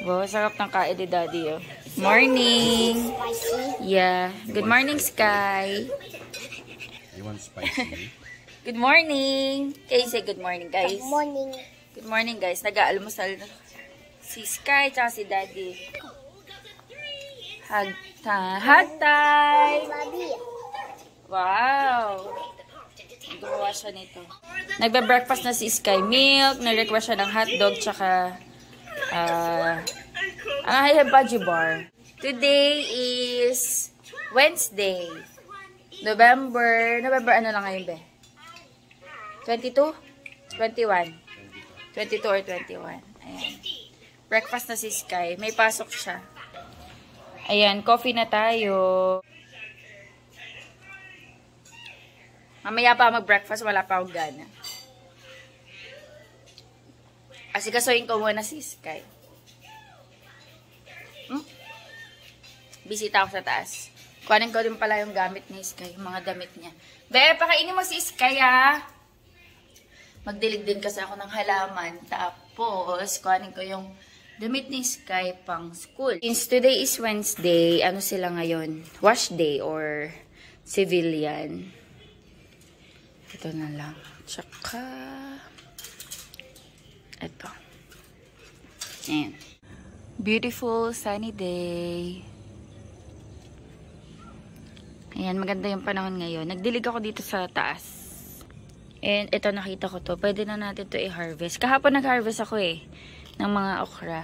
Wow, sarap ng kain ni Daddy, oh. Morning! Yeah. Good morning, Sky. You want spicy? Good morning! Kayo say good morning, guys. Good morning. Good morning, guys. Nag-aalmusal na si Sky tsaka si Daddy. Hug time! Wow! Gumawa siya nito. Nagbe-breakfast na si Sky. Milk. Nag-request siya ng hotdog tsaka Baji bar. Today is Wednesday. November ano lang ngayon, be? 22? 21? 22 or 21. Ayan. Breakfast na si Sky. May pasok siya. Ayan, coffee na tayo. Mamaya pa mag-breakfast, wala pa akong gana. Asikasuhin ko muna si Sky. Bisita ako sa taas. Kuhanin ko din pala yung gamit ni Sky, yung mga damit niya. Be, pakainin mo si Sky, ha? Magdilig din kasi ako ng halaman. Tapos, kuhanin ko yung damit ni Sky pang school. Since today is Wednesday, ano sila ngayon? Wash day or civilian. Ito na lang. Tsaka, ito. Ayan. Beautiful sunny day. Ayan, maganda yung panahon ngayon. Nagdilig ako dito sa taas. And ito, nakita ko to. Pwede na natin to i-harvest. Kahapon nag-harvest ako ng mga okra.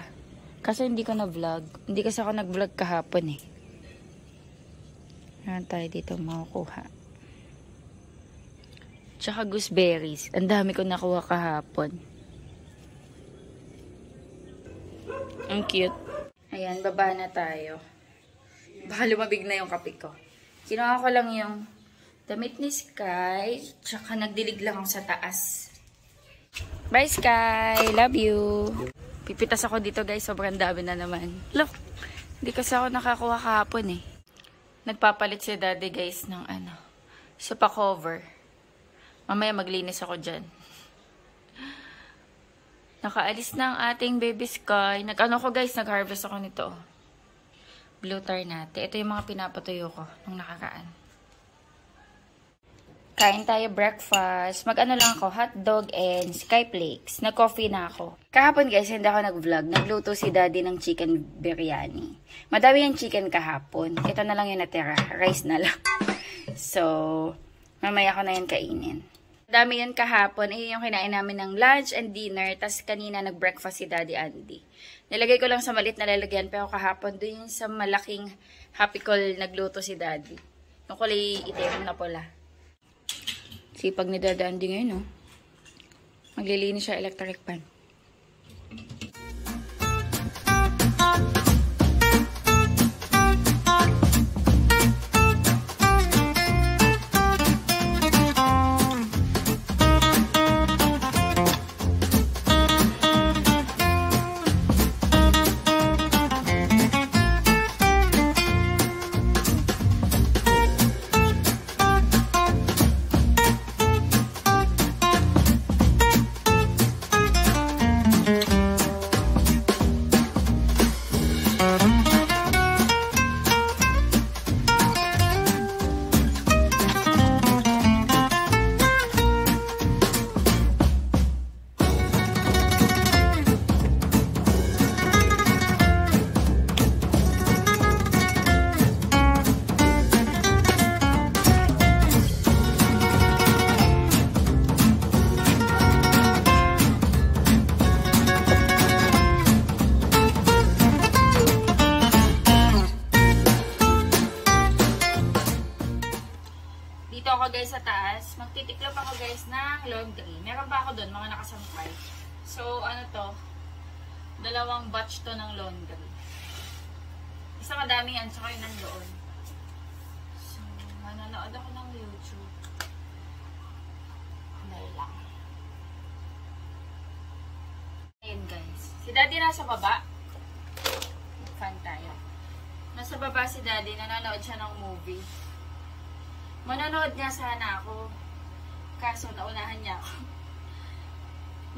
Kasi hindi ko na-vlog. Hindi kasi ako nag-vlog kahapon Meron tayo dito makukuha. Tsaka gooseberries. Ang dami ko nakuha kahapon. Ang cute. Ayan, baba na tayo. Baka lumabig na yung kape ko. Kinuha ko lang yung damit ni Sky. Tsaka nagdilig lang ako sa taas. Bye, Sky! Love you! Pipitas ako dito, guys. Sobrang dami na naman. Look! Hindi kasi ako nakakuha kahapon Nagpapalit si Daddy, guys, ng sofa cover. Mamaya maglinis ako dyan. Nakaalis na ang ating baby Sky. Nag-harvest ako nito. Blue tar natin. Ito yung mga pinapatuyo ko nung nakaraan. Kain tayo breakfast. Mag-ano lang ako, hotdog and sky flakes. Nag-coffee na ako. Kahapon, guys, hindi ako nag-vlog. Nagluto si Daddy ng chicken biryani. Madami yung chicken kahapon. Ito na lang yung natira. Rice na lang. So, mamaya ko na yan kainin. Dami yun kahapon. Yung kinain namin ng lunch and dinner. Tapos kanina nag-breakfast si Daddy Andy. Nilagay ko lang sa malit na lalagyan. Pero kahapon doon yung sa malaking happy call nagluto si Daddy. Yung kulay itim na pula. Sipag ni Daddy Andy ngayon, Maglilinis siya electric pan. Guys, sa taas, magtitiklop ako guys ng laundry. Meron pa ako doon, mga nakasampay. So, dalawang batch to ng laundry. Isa kadami yan, tsaka yun nandoon. So, manonood ako ng YouTube. Dahil lang. Ayun guys. Si Daddy nasa baba. Fan tayo. Nasa baba si Daddy, nanonood siya ng movie. Manonood nga sana ako. Kaso, naunahan niya ako.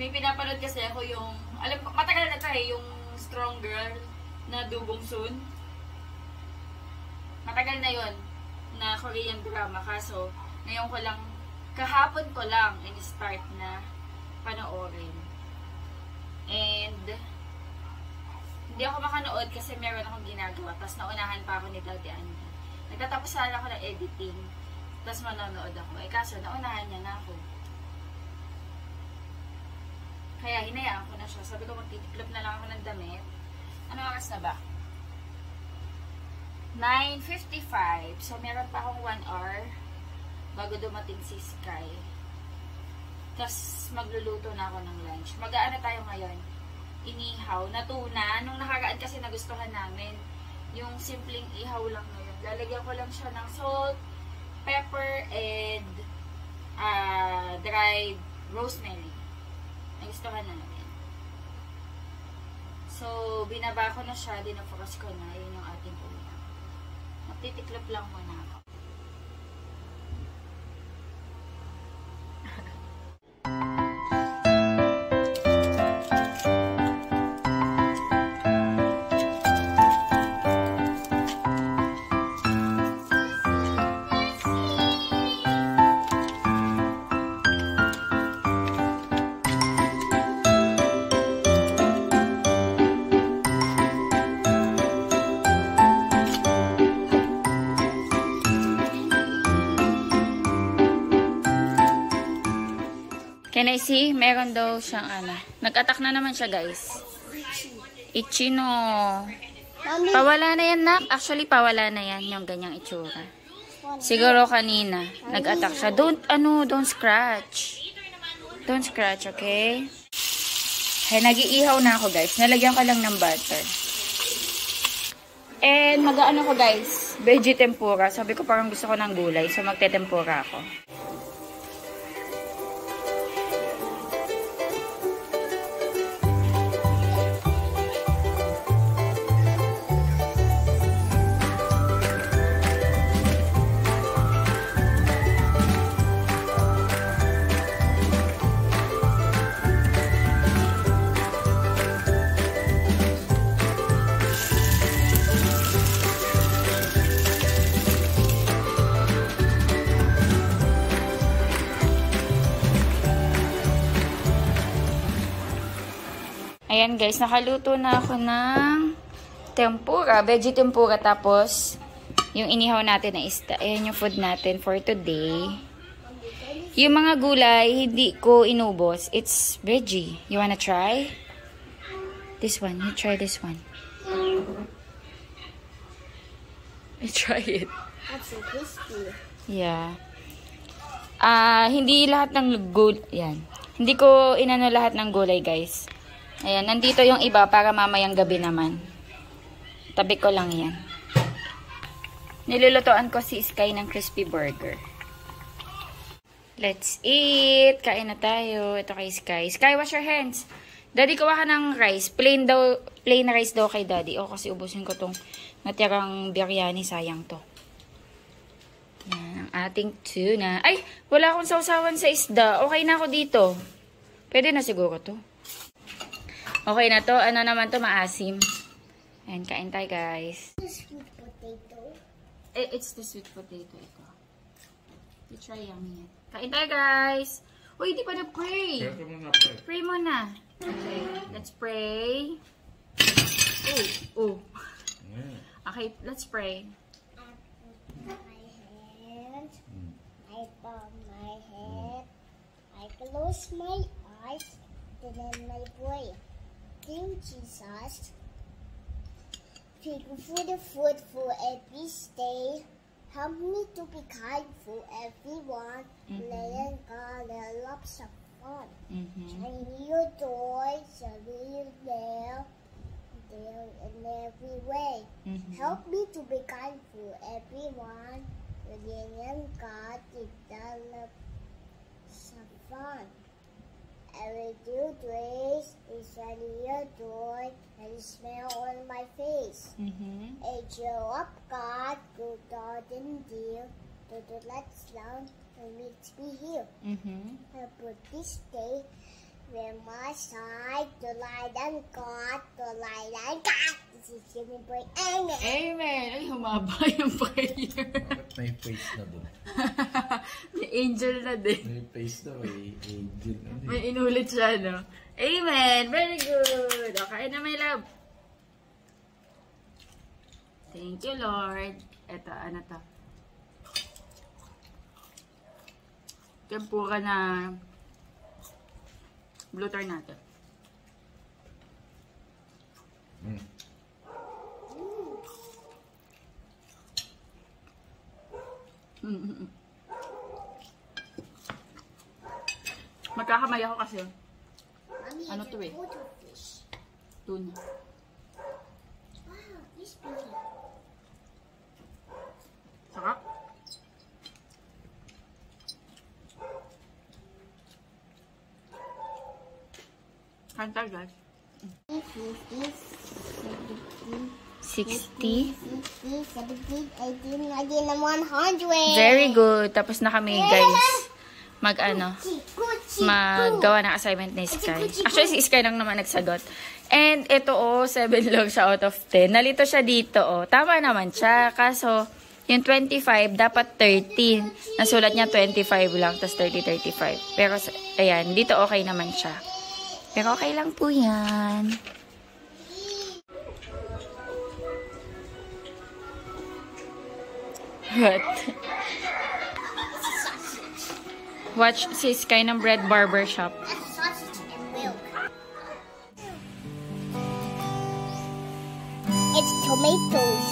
May pinapanood kasi ako yung, alam ko, matagal na tayo, yung Strong Girl na Do Bong Soon. Matagal na yon na Korean drama. Kaso, ngayon ko lang, kahapon ko lang in-start na panoorin. And, hindi ako makanood kasi meron akong ginagawa. Tapos naunahan pa ako ni Daddy Andy. Nagtatapos sana ako ng editing. Tapos manonood ako. Eh kaso, naunahan niya na ako. Kaya hinayaan ko na siya. Sabi ko, magtitiklop na lang ako ng damit. Ano oras na ba? 9:55. So, meron pa akong 1 hour bago dumating si Sky. Tapos, magluluto na ako ng lunch. Mag-aano tayo ngayon? Inihaw na tuna. Nung nakaraan kasi nagustuhan namin, yung simpleng ihaw lang na yun. Lalagyan ko lang siya ng salt, pepper, and dried rosemary. Nagustuhan namin. So, binaba ko na siya, dinafocus ko na. Yun yung ating ulam. Magtitiklop lang muna ako. Can I see? Meron daw siyang ano. Nag-attack na naman siya, guys. Ichino. Pawala na yan, nak. Actually, pawala na yan. Yung ganyang itsura. Siguro kanina. Nag-attack siya. Don't scratch. Don't scratch, okay? Hey, nag-iihaw na ako, guys. Nalagyan ko lang ng butter. And mag-ano ko, guys. Veggie tempura. Sabi ko parang gusto ko ng gulay. So, magte-tempura ako. Ayan guys, nakaluto na ako ng tempura, veggie tempura, tapos yung inihaw natin na isda. Ayan yung food natin for today. Yung mga gulay, hindi ko inubos. It's veggie. You wanna try? This one. You try this one. You try it. That's so crispy. Yeah. Hindi lahat ng gulay. Yan. Hindi ko inano lahat ng gulay, guys. Ayan, nandito yung iba para mamayang gabi naman. Tabi ko lang yan. Nilulutoan ko si Sky ng crispy burger. Let's eat! Kain na tayo. Ito kay Sky. Sky, wash your hands. Daddy, kuha ka ng rice. Plain rice daw kay Daddy. O, kasi ubusin ko tong natirang biryani. Sayang to. Yan, ang ating tuna. Ay, wala akong sausawan sa isda. Okay na ako dito. Pwede na siguro to. Okay na to. Ano naman to? Maasim. Ayan, kain tayo, guys. The sweet potato. It's the sweet potato. Ito. You try yummy yan. Kain tayo, guys. Uy, di pa na-pray. Pray muna. Okay, let's pray. Oh. Okay, let's pray. My hand. I bow my head. I close my eyes. Then I pray. King Jesus, thank you for the food for every day. Help me to be kind for everyone. Let God loves of fun. Shine your joy, shine your there in every way. Help me to be kind for everyone. Let God loves of fun. Every do this is a little joy and smell on my face. A chill up God, good garden dear, to the let's land and meets me here. I put this day where my side, the light and God, the light and God. This is Jimmy Boy. Amen. Amen! Ay, humaba yung prayer. Bakit may face na doon? May angel na din. May face na, may angel na din. May inulit siya, no? Amen! Very good! Okay na, my love. Thank you, Lord. Eto, ano to? Tempura na bluter natin. Magkakamay ako kasi. Mommy, Ano it's to a eh? photo fish. Tuna. Wow, this big. Sarap. Kanta, guys. 60. 17, 18, 19, and 100. Very good. Tapos na kami, guys. Maggawa ng assignment ni Sky. Actually, si Sky lang naman nagsagot. And ito, 7 lang siya out of 10. Nalito siya dito, Tama naman siya. Kaso, yung 25, dapat 13. Nasulat niya 25 lang, tapos 30, 35. Pero, ayan, dito okay naman siya. Pero okay lang po yan. What? Watch si Sky ng Bread Barber Shop. That's sausage and milk. It's tomatoes.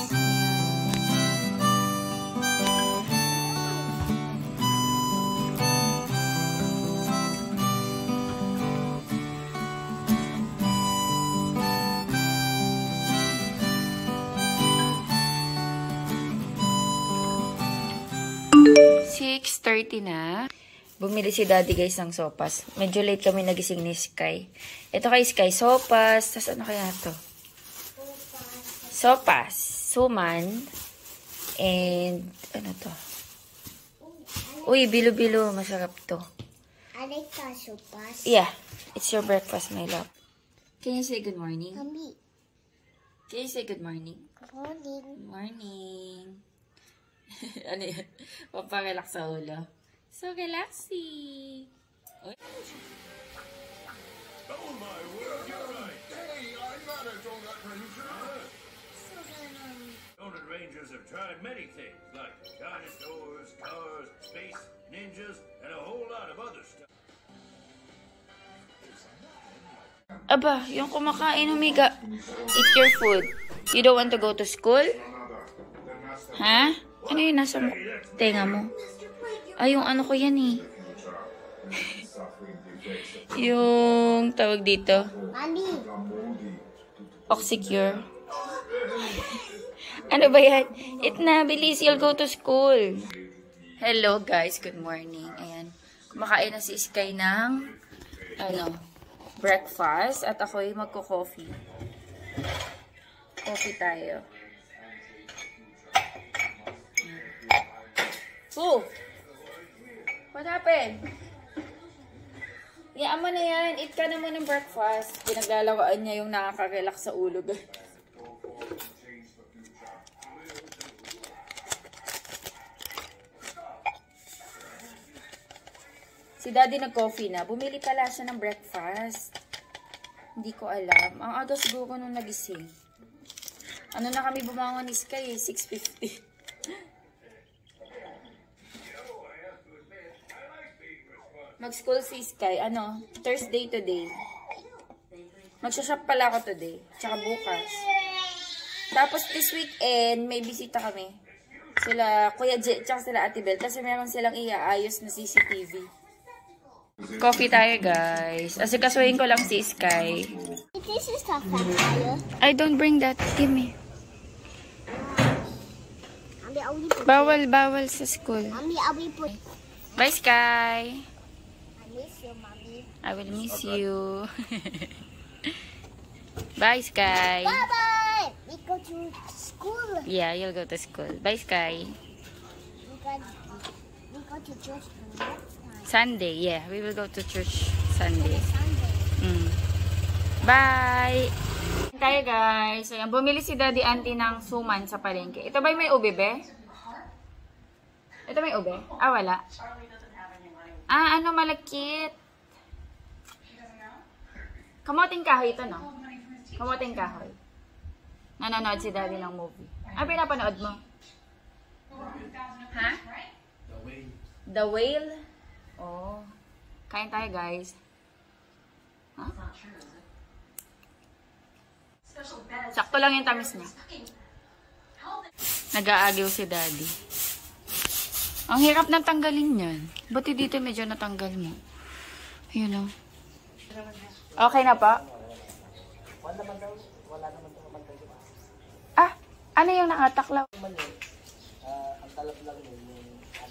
$6:30 na. Bumili si Daddy, guys, ng sopas. Medyo late kami nagising ni Sky. Ito kay Sky, sopas. Tapos ano kaya to? Sopas. Suman. And, ano to? Uy, bilo-bilo. Masarap to. I like the sopas. Yeah. It's your breakfast, my love. Can you say good morning? Mommy, Can you say good morning? good morning. Good morning. Ano yan? Paparelax sa ulo. So relaxing. Oy. Oh my word, you're right. Hey, I'm not a donut ranger. Donut rangers have tried many things, like dinosaurs, cars, space, ninjas, and a whole lot of other stuff. Aba, yung kumakain, humiga. Eat your food. You don't want to go to school? Ha? Ano yun nasa tenga mo? Ay, yung ano ko yan eh. Yung tawag dito. Mommy, Oxycure. Ano ba yan? Eat na, bilis. You'll go to school. Hello guys, good morning. Ayan. Kumakain na si Sky ng breakfast. At ako'y magko-coffee. Coffee tayo. Oh! What happened? Yaan mo na yan. Eat ka na muna ng breakfast. Pinaglalawaan niya yung nakaka-relax sa ulo. Si Daddy nag-coffee na. Bumili pala siya ng breakfast. Hindi ko alam. Ang aga siguro nung nagising. Ano na kami bumangon ni Sky eh? 6:50. Mag-school si Sky. Thursday today. Magsha-shop pala ako today. Tsaka bukas. Tapos this weekend, may bisita kami. Sila, Kuya J, tsaka sila Ate Bel. Kasi meron silang iaayos na CCTV. Coffee tayo, guys. Kasi kasuhin ko lang si Sky. this is the fire. I don't bring that. Give me. Mommy, I'll be put. Bawal sa school. Mommy, I'll be put. Bye, Sky. I miss you, Mommy. I will miss you. Bye, Sky. Bye-bye! We go to school. Yeah, you'll go to school. Bye, Sky. We go to church next time. Sunday, yeah. We will go to church Sunday. Sunday. Bye! Tayo guys. Ayan, bumili si Daddy Auntie ng suman sa palengke. Ito ba may ube, be? Ito may ube? Ah, wala. Ah, ano malakit? Kamoting kahoy ito, no? Kamoting kahoy. Nanonood si Daddy ng movie. Ah, pinapanood mo? Ha? The Whale? Oh. Kain tayo, guys. Huh? Sakto lang yung tamis niya. Nag-aagiw si Daddy. Ang hirap nang tanggalin yan. Buti dito medyo natanggal mo. Ayun o. Okay na pa? Ah, ano yung nakataklaw?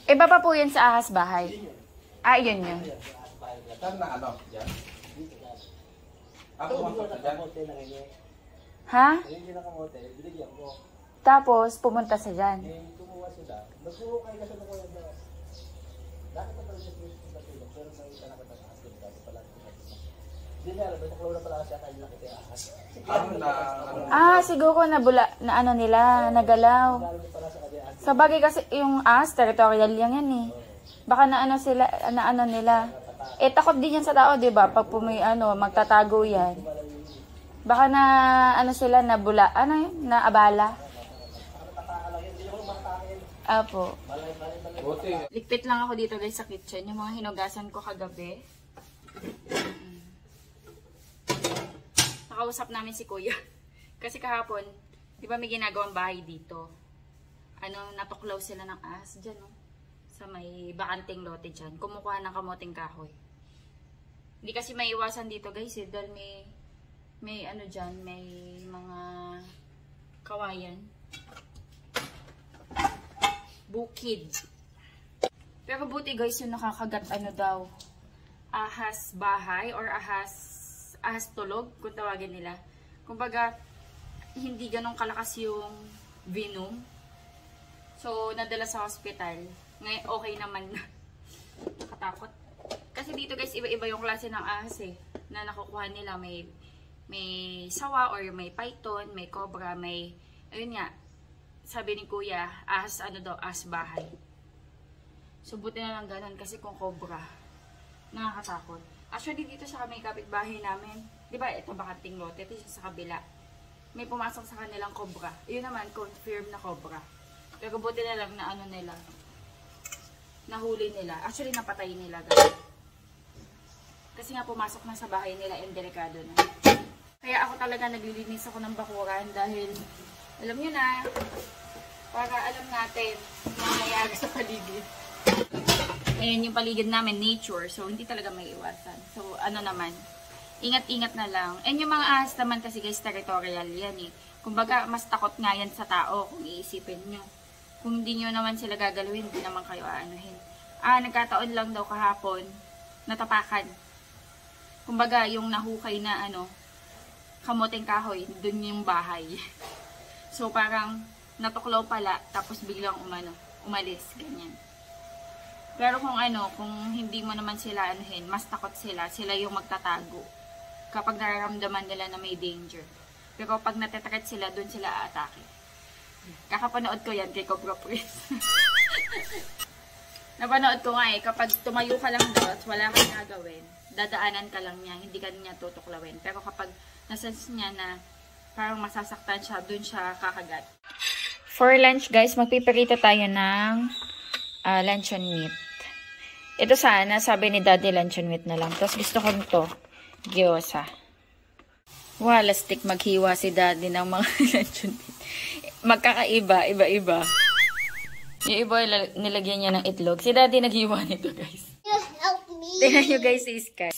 Iba pa po yan sa ahas bahay. Ah, yun yun. Saan na ano? Diyan? Ako pumunta dyan. Ha? Tapos, pumunta sa dyan. Kumuha sila. Nagpuro kayo kasi nung kuya na. Bakit pa pala siya sa tulog? Pero may tanong na taas din kasi pala. Hindi na alam, may taklaw na pala siya kaya laki kaya ahas. Ah, siguro na ano nila, nagalaw. Sa bagay kasi yung ahas, territorial yan eh. Baka na ano nila. Eh, takot din yan sa tao, di ba? Pag magtatago yan. Baka na, sila, naabala. Apo. Ligpit lang ako dito guys sa kitchen. Yung mga hinugasan ko kagabi. Nakausap namin si Kuya. Kasi kahapon, di ba may ginagawang bahay dito? Natuklaw sila ng ahas dyan, no? Sa may bakanting lote dyan. Kumukuha ng kamoting kahoy. Hindi kasi maiwasan dito guys eh. Dahil may dyan, may mga kawayan. Bukid. Pero buti guys yung nakakagat daw. Ahas bahay or ahas tulog kung tawagin nila. Kumbaga, hindi ganong kalakas yung venom. So, nadala sa hospital. Ngayon, okay naman na. Nakatakot. Kasi dito guys, iba-iba yung klase ng ahas eh. Na nakukuha nila. May sawa or may python, may cobra, ayun nga. Sabi ni Kuya, ahas bahay. So, buti na lang ganun kasi kung cobra, nakakatakot. Actually, dito sa may kapitbahay namin, di ba, ito bakanting lote, ito sa kabila. May pumasok sa kanilang cobra. Yun naman, confirm na cobra. Pero buti na lang na nila, nahuli nila. Actually, napatay nila, guys. Kasi nga pumasok na sa bahay nila, and delikado na. Kaya ako talaga naglilinis ako ng bakuran dahil, alam nyo na, para alam natin yung nangyayari sa paligid. Ayan yung paligid namin, nature. So, hindi talaga may iwasan. So, naman, ingat-ingat na lang. And yung mga ahas naman kasi guys, territorial yan eh. Kumbaga, mas takot nga yan sa tao kung iisipin nyo. Kung hindi nyo naman sila gagalawin, hindi naman kayo aanuhin. Nagkataon lang daw kahapon, natapakan. Kumbaga, yung nahukay na kamoting kahoy, dun yung bahay. So, parang natuklaw pala, tapos biglang umalis, ganyan. Pero kung kung hindi mo naman sila mas takot sila yung magtatago. Kapag nararamdaman nila na may danger. Pero pag natetreat sila, dun sila aatake. Kakapanood ko yan kay Cobra Prince. Napanood ko nga kapag tumayo ka lang doon at wala kang gagawin, dadaanan ka lang niya, hindi ka niya tutuklawin. Pero kapag nasense niya na parang masasaktan siya, dun siya kakagat. For lunch guys, magpipirito tayo ng luncheon meat. Ito sana, sabi ni Daddy, luncheon meat na lang. Tapos gusto ko nito, gyoza. Wala stick maghiwa si Daddy ng mga luncheon meat. Magkakaiba, iba-iba. Yung iba nilagyan niya ng itlog. Si Daddy naghiwa nito guys. Help me. Tingnan nyo guys si Sky.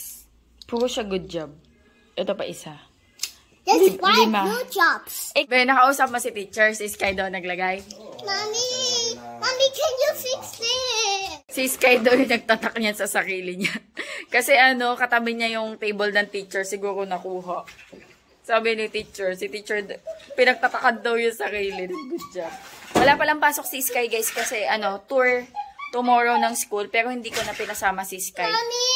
Puro siya good job. Ito pa isa. That's 5 5 good jobs. Nakausap mo si teacher, si Sky daw naglagay. Mommy, can you fix this? Si Sky daw yung nagtatak niya sa sarili niya. Kasi ano, katabi niya yung table ng teacher, siguro nakuha. Sabi ni teacher, si teacher, pinagtatakad daw yung sarili. Good job. Wala palang pasok si Sky, guys, kasi ano, tour tomorrow ng school, pero hindi ko na pinasama si Sky. Mommy!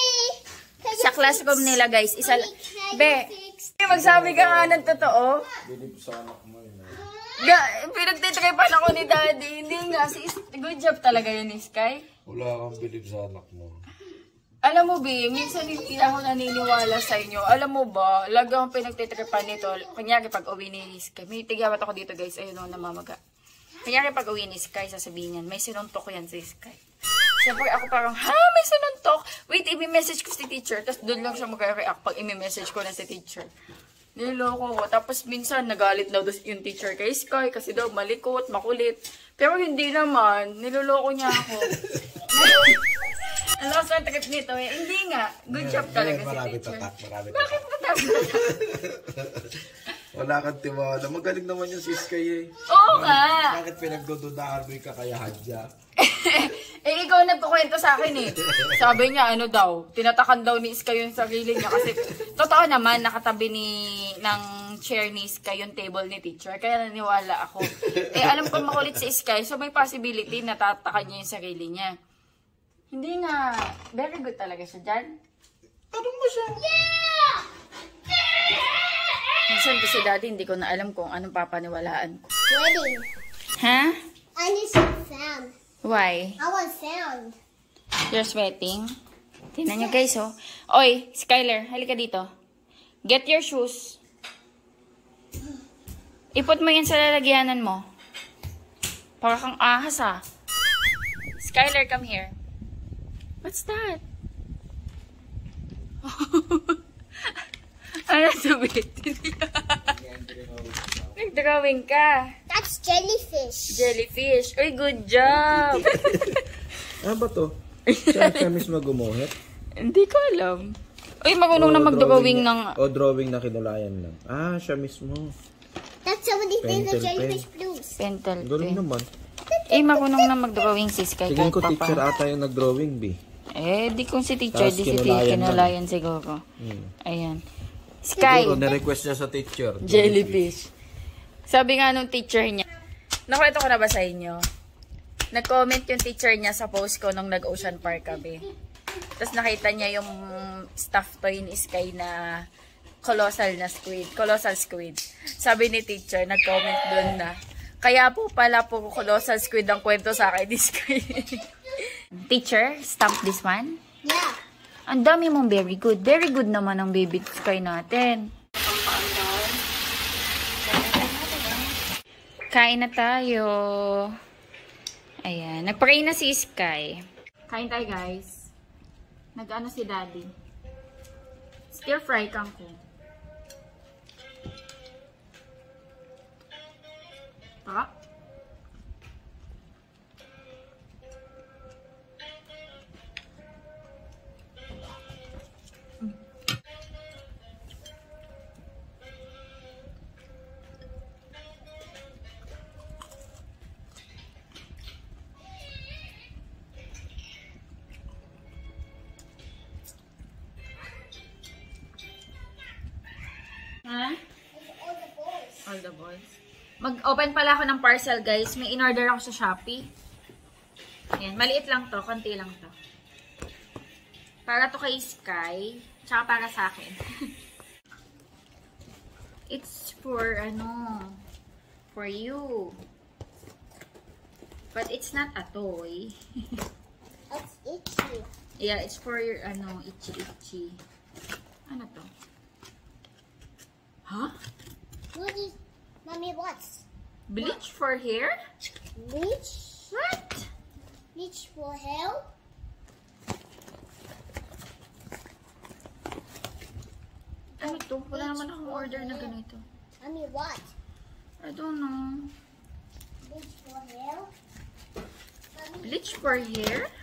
Sa classroom nila, guys, isa... Be, magsabi ka nga ng totoo. Bilib sa anak mo yun. Pinagtitripan ako ni Daddy. Hindi nga, good job talaga yun ni Sky. Wala kang bilib sa anak mo. Alam mo, Bi, minsan hindi ako naniniwala sa inyo. Alam mo ba, lagi akong pinagtitripan nito. Kunyari, pag uwi ni Sky, may tigawat ako dito, guys. Ayun o, namamaga. Kunyari, pag uwi ni Sky, sasabihin yan, may sinuntok yan si Sky. Siyempre, ako parang, ha? May sinuntok? Wait, i-message ko si teacher. Tapos doon lang siya mag-react pag i-message ko na si teacher. Niloko ko. Tapos minsan, nagalit daw yung teacher kay Sky kasi daw malikot, makulit. Pero hindi naman. Niloloko niya ako. Ang lakas ang trip nito eh. Hindi nga. Good job talaga si teacher. Bakit tatak? Wala kang tiwala. Magaling naman yung si Sky eh. Oo nga. Bakit pinagdududahan mo yung kakayahan niya? Eh, ikaw nagkukwento sa akin eh. Sabi niya, ano daw, tinatakan daw ni Sky yung sarili niya kasi totoo naman, nakatabi ng chair ni Sky yung table ni teacher. Kaya naniwala ako. Eh, alam ko makulit si Sky, so may possibility na tatakan niya yung sarili niya. Hindi nga. Very good talaga siya dyan. Anong mo siya? Yeah! Minsan kasi dati hindi ko na alam kung anong papaniwalaan ko. Wedding. Ha? I need some sound. Why? I want sound. You're sweating? Tingnan nyo guys, oh. Oy, Skyler, halika dito. Get your shoes. Ipot mo yan sa lalagyanan mo. Para kang ahas, ah. Skyler, come here. What's that? Ano subit? Nag-drawing ka. That's jellyfish. Jellyfish. Uy, good job. Ano ba to? Siya mismo gumuhit? Hindi ko alam. Uy, marunong na mag-drawing ng... O drawing na kinulayan lang. Ah, siya mismo. That's some of the things Pentel that pen. jellyfish blues. Pentel Galing pen. naman. Eh, marunong na mag-drawing si Sky. Tingin ko kahit teacher papa. ata yung nag-drawing, B. Eh, di kung si teacher, Tapos di si kinulayan kinulayan siguro. Hmm. Ayan. Sky, Siguro, na-request niya sa teacher. jellyfish. Sabi nga nung teacher niya, nakwento ko na ba sa inyo? Nag-comment yung teacher niya sa post ko nung nag-Ocean Park kami. Tapos nakita niya yung stuffed toy ni Sky na colossal squid. Sabi ni teacher, nag-comment doon na, kaya po pala po colossal squid ang kwento sa akin ni Sky. Teacher, stamp this one. Yeah. Ang dami mong very good. Very good naman ang baby Sky natin. Kain na tayo. Ayan. Nagpray na si Sky. Kain tayo, guys. Nag-ano si Daddy. Stir fry kangkong. Tara. Ha? All the balls. Mag-open pala ako ng parcel, guys. May in-order ako sa Shopee. Ayan, maliit lang to. Konti lang to. Para to kay Sky. Tsaka para sa akin. It's for, for you. But it's not a toy. It's itchy. Yeah, it's for your, itchy. Ano to? Huh? What is, Mommy, what's? Bleach for hair? Bleach? What? Bleach for hair? Ano to? Wala naman akong order na ganito. Mommy, what? I don't know. Bleach for hair? Mommy, Bleach for hair?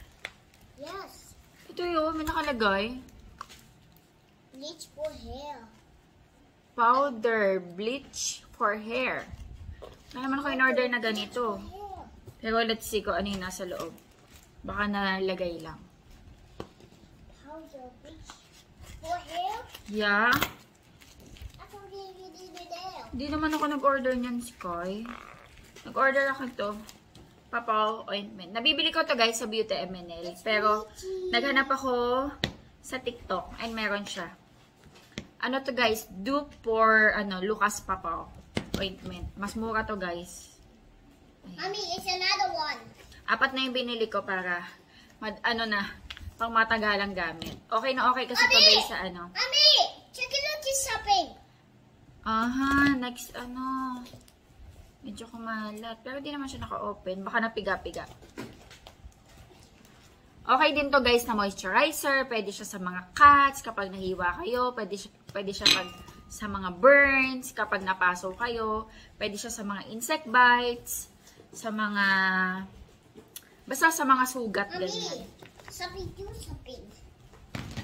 yes. Ito yun, may nakalagay. Bleach for hair. Powder bleach for hair. Wala naman ako in-order na ganito. Hair. Pero let's see kung ano yung nasa loob. Baka nalagay lang. how's your beach? For hair? Yeah. I thought you did it there. Hindi naman ako nag-order niyan, Sky. Nag-order ako to. Papaw ointment. Nabibili ko to guys sa Beauty MNL. Pero, naghanap ako sa TikTok. And meron siya. Ano to guys? Dupe for, Lucas Papaw ointment. Mas mura to guys. Mommy, it's another one. 4 na yung binili ko para, pang matagalang gamit. Okay na okay kasi to guys sa Mommy, check it out this shopping. Aha, next medyo kumalat. Pero di naman siya naka-open. Baka napiga-piga. Okay din to guys na moisturizer. Pwede siya sa mga cuts kapag nahiwa kayo. Pwede siya sa mga burns kapag napaso kayo. Pwede siya sa mga insect bites. Sa mga... Basta sa mga sugat, ganyan. Shopping too, shopping.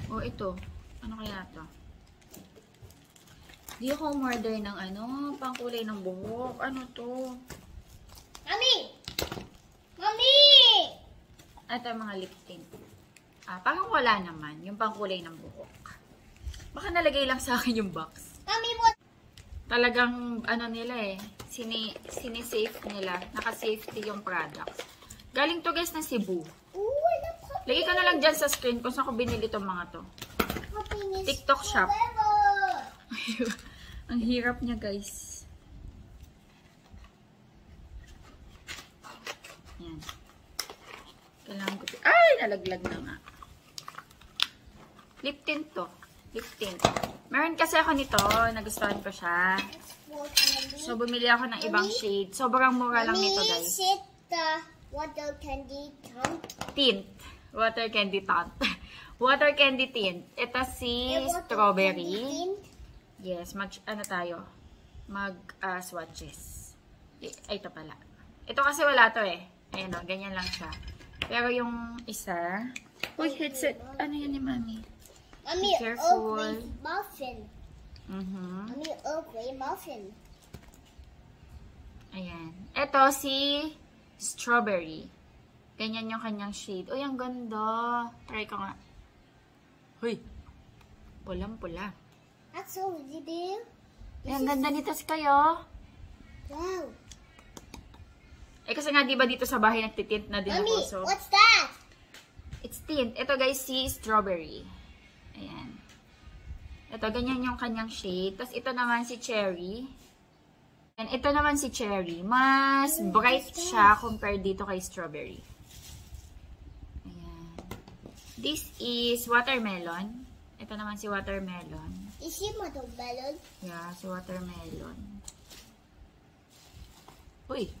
Oh, ito. Ano kaya to? Di ako umorder ng pangkulay ng buhok. Ano to? Mommy! Mommy! Ito mga lip tint. Parang wala naman. Yung pangkulay ng buhok. Baka nalagay lang sa akin yung box. Mommy, what? Talagang, nila sinisave nila. Naka-safety yung products. Galing to guys na Cebu. Ooh, Lagay ko na lang dyan sa screen kung saan ko binili itong mga to. TikTok shop. Ang hirap niya guys. Yan. Kailangan ko. Ay! Nalaglag na nga. Lip tint to. Lip tint. Meron kasi ako nito. Nagustuhan ko siya. So, bumili ako ng ibang shade. Sobrang mura lang nito guys. Is it the water candy tint? Tint. Water candy tint. Water candy tint. Ito si strawberry. Yes, tayo? Swatches. Ay, ito pala. Ito kasi wala to eh. Ayan o, ganyan lang siya. Pero yung isa... Uy, headset. Ano yan ni Mami? Mommy, careful. Muffin. Mommy, muffin. Ayan. Ito si strawberry. Ganyan yung kanyang shade. Uy, ang ganda. Try ko nga. Uy, pulang-pula. That's so easy, dear. Ay, ang ganda nito kayo. Wow. Kasi nga, di ba dito sa bahay nagtitint na din Mommy, ako. So, what's that? it's tint. Ito guys, si strawberry. Ayan. Ito, ganyan yung kanyang shade. Tapos ito naman si cherry. And ito naman si cherry. Mas bright siya compared dito kay strawberry. Ayan. This is watermelon. Ito naman si watermelon. Is it watermelon? Yeah, si watermelon. Uy.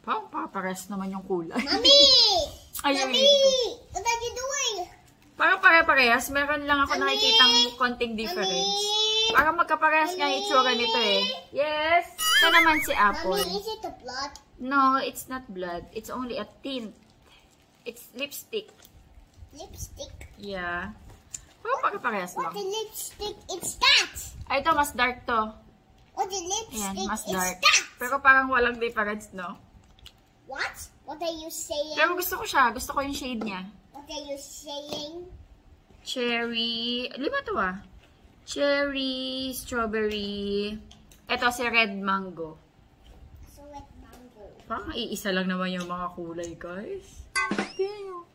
Parang papares naman yung kulay. Mommy! Ayun, Mommy! ito. What are you doing? Parang pare-parehas. Meron lang ako Mommy! nakikitang konting difference. Mommy! Parang magkaparehas nga yung itsura nito eh. Yes! Ito naman si apple. Mommy, is it the blood? No, it's not blood. It's only a tint. It's lipstick. Lipstick? Yeah. Parang pare-parehas What lang. the lipstick is that? Ay, ito, mas dark to. What the lipstick Ayan, mas is dark. that? Pero parang walang difference, no? What? What are you saying? Pero gusto ko siya. Gusto ko yung shade niya. What are you saying? Cherry. 5 to ah. Cherry, strawberry. Ito si red mango. So red mango. Parang iisa lang naman yung mga kulay, guys. Damn.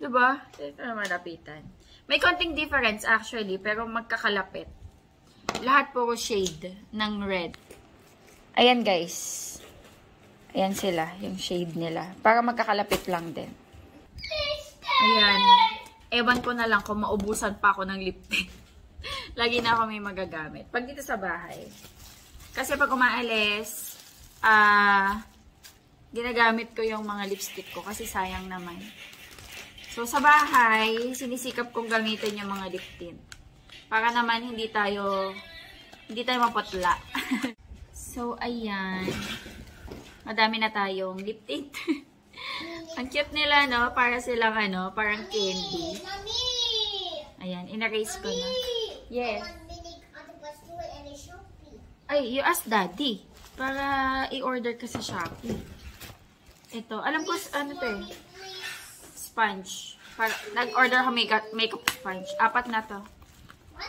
Diba? Ito naman lapitan. May konting difference actually, pero magkakalapit. Lahat puro shade ng red. Ayan, guys. Ayan sila, yung shade nila. Para magkakalapit lang din. Ayan. Ewan ko na lang kung maubusan pa ako ng lip tint. Lagi na ako may magagamit. Pag dito sa bahay. Kasi pag umaalis, ginagamit ko yung mga lipstick ko kasi sayang naman. So, sa bahay, sinisikap kong gamitin yung mga lip tint. Para naman hindi tayo maputla. So, ayan. Madami na tayong lip tint. Ang cute nila, no? Para silang, parang candy. Mommy! Ayan, in-erase ko na. Yes. Ay, you ask daddy. Para i-order ka sa Shopee. Ito. Alam ko, ano to eh. Sponge. Nag-order ako makeup sponge. 4 na to.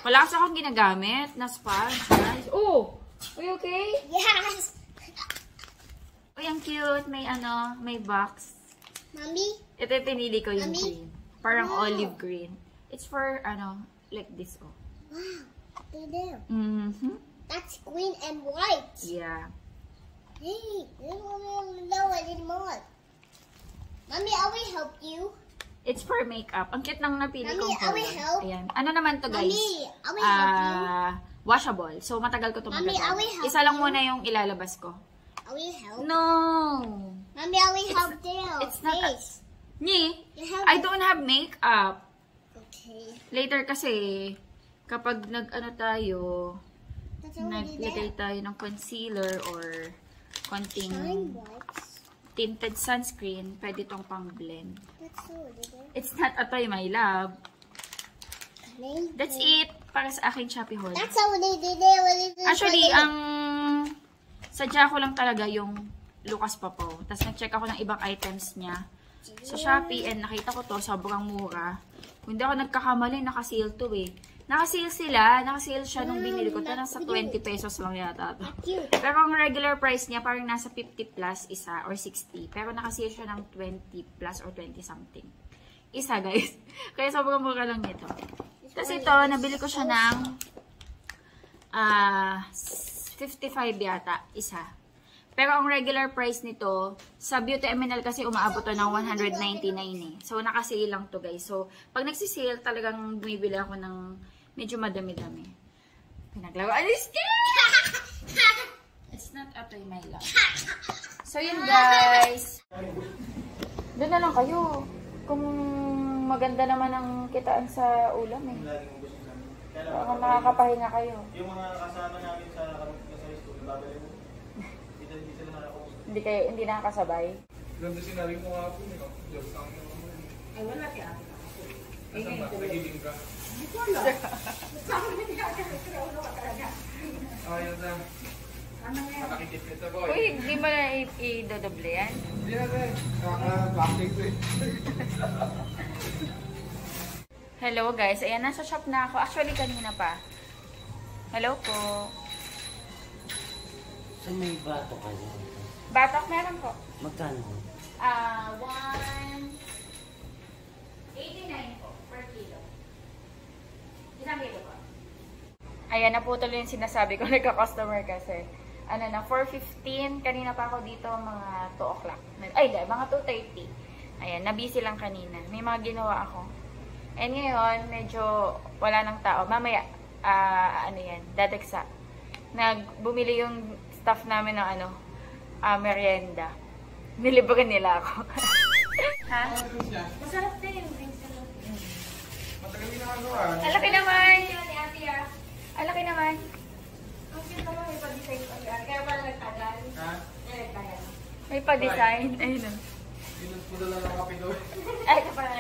Wala kasi akong ginagamit na sponge. Guys. Oh! Are you okay? Yes. Uy, ang cute. May box. Mommy. Ito yung pinili ko yung Mommy? green. Parang Wow. olive green. It's for, like this, oh. Wow. Look there. Mm-hmm. That's green and white. Yeah. Hey, this one will know a little more. Mommy, I will help you. It's for makeup. Ang cute ng napili Mommy, kong I will color. help. Ayan. Ano naman to, guys? Mommy, I will help you. Washable. So, matagal ko ito Mommy, I will help Isa lang you. muna yung ilalabas ko. I will help. No! Mommy, I will help their It's not face. Ni, You have I don't have makeup. Okay. Later kasi, kapag tayo, That's already naglagay there. tayo ng concealer or konting Shine whites. tinted sunscreen, pwede itong pang-blend. That's already there. It's not atoy, my love. Maybe. That's it para sa aking Shopee haul. That's already there. Actually, ang sadya ko lang talaga yung Lucas Papaw. Tapos nag-check ako ng ibang items niya sa Shopee and nakita ko to, sobrang mura. Kung hindi ako nagkakamali, naka-sale to eh. Naka-sale sila, naka-sale siya nung binili ko. Ito nasa 20 pesos lang yata to. Cute. Pero ang regular price niya, parang nasa 50 plus isa or 60. Pero naka-sale siya ng 20 plus or 20 something. Isa, guys. Kaya sobrang mura lang nito. Tapos ito, nabili ko siya ng 55 yata, isa. Pero ang regular price nito, sa Beauty MNL kasi umaabot to ng 199 eh. So, naka-sale lang to, guys. So, pag nagsisale, talagang bumibili ako ng medyo madami-dami. Pinaglaro. Alis ka! It's not atoy, my love. So, yun, guys. Doon na lang kayo. Kung maganda naman ang kitaan sa ulam eh. Baka nakakapahinga kayo. Yung mga kasama namin sa school, babalik mo. Hindi sila nakakausap. Hindi nakakasabay. Ganda sinabi mo nga po, joke lang mo. Ay, wala kaya. Asan ba? Nagiging ka? Hindi ko alam. Saan mo hindi ka talaga? Ayun na. Ano nga yan? Nakakikit nito ko Uy, hindi mo na i-dodoble yan? Hindi na rin. Kaka-plastic ko eh. Hello guys, ayan, nasa shop na ako. Actually, kanina pa. Hello po. So may bato kayo. Batok meron po. Magkano? 189 po per kilo. Isang kilo po. Ayan, naputol yung sinasabi ko. Nagka-customer kasi. Ano na, 4:15. Kanina pa ako dito, mga 2 o'clock. Ay, hindi, mga 2:30. Ayan, nabisi lang kanina. May mga ginawa ako. And ngayon, medyo wala ng tao. Mamaya, dadagsa. Bumili yung staff namin ng merienda. Nilibagan nila ako. Ha? Masarap din. Matagal din nakagawa. Alaki naman. Alaki naman. Ang cute naman, may pa-design pa yan. Kaya pala nagtagal. Ha? May pa-design. Ayun o. Pinag mo na lang ang kape doon. Ay, ito pala.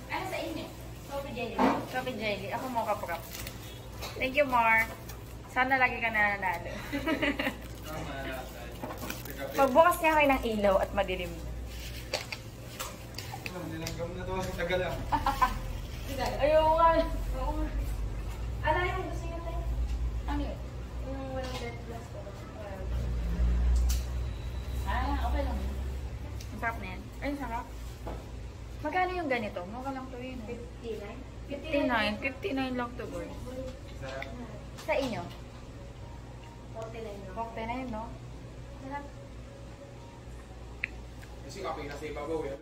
Ano sa inyo? Coffee jelly. Coffee jelly. Ako mocha prop. Thank you, Mark. Sana lagi ka nananalo. Pagbukas niya kayo ng ilaw at madilim. Nilanggam na to. Tagal lang. Ayoko nga. Ano yung gusto niyo tayo? Ano yun? Yung walang dead glass ko. Okay lang. Ang sarap na yan. Ay, ang sarap. Magkano yung ganito? Mukha lang to yun. 59 lang to, boy. Sa inyo? 49, no? Sarap. Kasi kape na sa ibabaw eh.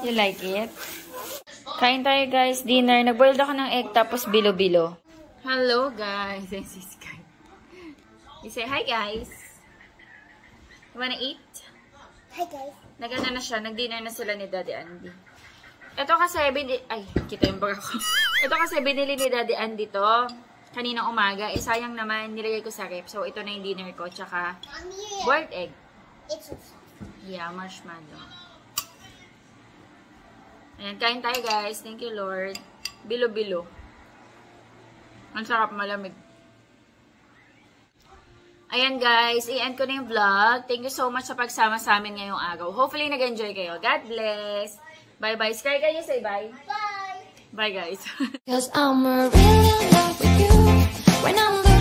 You like it? Kain tayo guys, dinner. Nag-boiled ako ng egg tapos bilo-bilo. Hello guys. This is Sky. You say hi guys. You wanna eat? Hi guys. Nagana na siya. Nag-dinner na sila ni Daddy Andy. Ito kasi ay, kita yung baga ko. Ito kasi binili ni Daddy Andy to kaninang umaga. Sayang naman nilagay ko sa rep. So ito na yung dinner ko. Tsaka Mommy, boiled egg. it's so soft. Yeah, marshmallow. Ayan, kain tayo guys. Thank you, Lord. Bilo-bilo. Ang sarap, malamig. Ayan guys, i-end ko na yung vlog. Thank you so much sa pagsama sa amin ngayong araw. Hopefully nag-enjoy kayo. God bless. Bye-bye. Sky, can you say bye? Bye. Bye guys. Cause I'm really in love with you when I'm